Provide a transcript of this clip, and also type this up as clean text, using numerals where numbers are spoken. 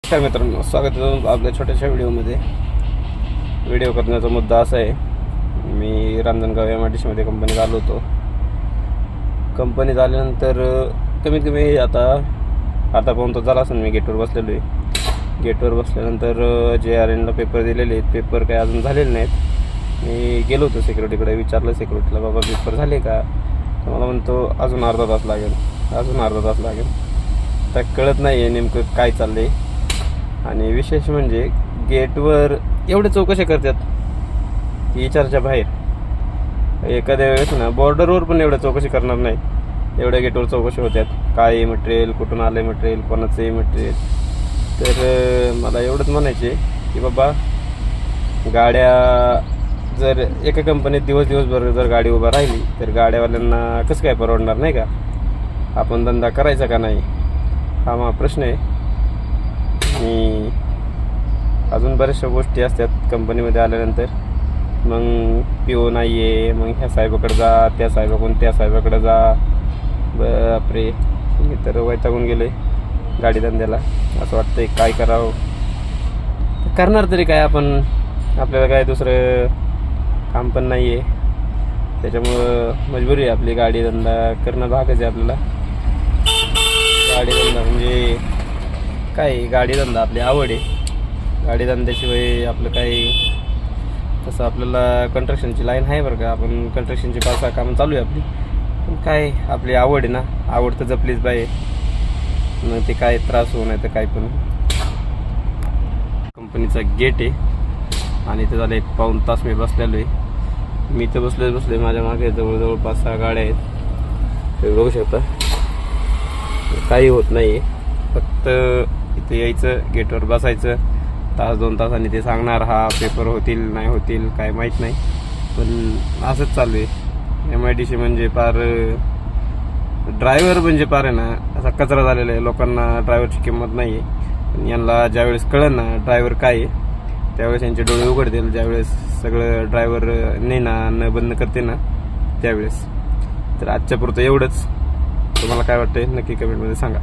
नमस्कार मित्रांनो, स्वागत आहे आपल्या छोट्याशा व्हिडिओमध्ये. व्हिडिओ करण्याचा मुद्दा असा आहे, मी रांजणगाव MIDC मध्ये कंपनीत आलो होतो. कंपनीत आल्यानंतर कमीत कमी आता अर्धा पाऊण तास झाला असेल मी गेटवर बसलेलो आहे. गेटवर बसल्यानंतर JRN ला पेपर दिलेले आहेत. पेपर काही अजून झालेले नाहीत. मी गेलो होतो सिक्युरिटीकडे, विचारलं सिक्युरिटीला, बाबा पेपर झाले का? तर मला म्हणतो अजून अर्धा तास लागेल. तर कळत नाही आहे नेमकं काय चाललं आहे. आणि विशेष म्हणजे गेटवर एवढे चौकशी करतात विचारच्या बाहेर. एखाद्या वेळेस ना बॉर्डरवर पण एवढ्या चौकशी करणार नाही, एवढ्या गेटवर चौकशी होत्यात. काय मटेरियल, कुठून आलं मटेरियल, कोणाचं मटेरियल. तर मला एवढंच म्हणायचे की बाबा, गाड्या जर एका कंपनीत दिवसभर जर गाडी उभा राहिली तर गाड्यावाल्यांना कसं काय परवडणार, नाही का? आपण धंदा करायचा का नाही, हा माझा प्रश्न आहे. आणि अजून बऱ्याचशा गोष्टी असतात कंपनीमध्ये आल्यानंतर. मग PO नाही आहे, मग ह्या साहेबाकडे जा, त्या साहेबाकडून त्या साहेबाकडे जा. बापरे, मी तर वैतागून गेले गाडी धंद्याला. असं वाटतंय काय करावं. करणार तरी काय आपण, आपल्याला काय दुसरं काम पण नाही आहे. त्याच्यामुळं मजबुरी आहे आपली, गाडी धंदा करणं भागच आहे आपल्याला. गाडी धंदा म्हणजे काय, गाडी धंदा आपली आवड आहे. गाडी धंद्याशिवाय आपलं काही तसं आपल्याला कंस्ट्रक्शनची लाईन आहे बरं का. आपण कंस्ट्रक्शनची 5-6 कामं चालू आहे आपली. पण काय, आपली आवड आहे ना, आवड तर जपलीच पाहिजे. मग ते काय त्रास होऊ नये तर काय. पण कंपनीचा गेट आहे आणि ते झालं 1 पाऊण तास मी बसलेलो आहे. मी तर बसले माझ्या मागे जवळजवळ 5-6 गाड्या आहेत. ते बघू शकता, काही होत नाही. फक्त इथे यायचं, गेटवर बसायचं, 1-2 तासांनी ते सांगणार हा पेपर होतील नाही होतील काय माहीत नाही. पण असंच चालू आहे. MIDC म्हणजे फार ड्रायव्हर म्हणजे फार आहे ना असा कचरा झालेला आहे. लोकांना ड्रायव्हरची किंमत नाही आहे. पण यांना ज्यावेळेस कळलं ना ड्रायव्हर काय आहे, त्यावेळेस यांचे डोळे उघडतील. ज्यावेळेस सगळं ड्रायव्हर न बंद करते ना त्यावेळेस. तर आजच्या पुरतं एवढंच. तुम्हाला काय वाटतंय नक्की कमेंटमध्ये सांगा.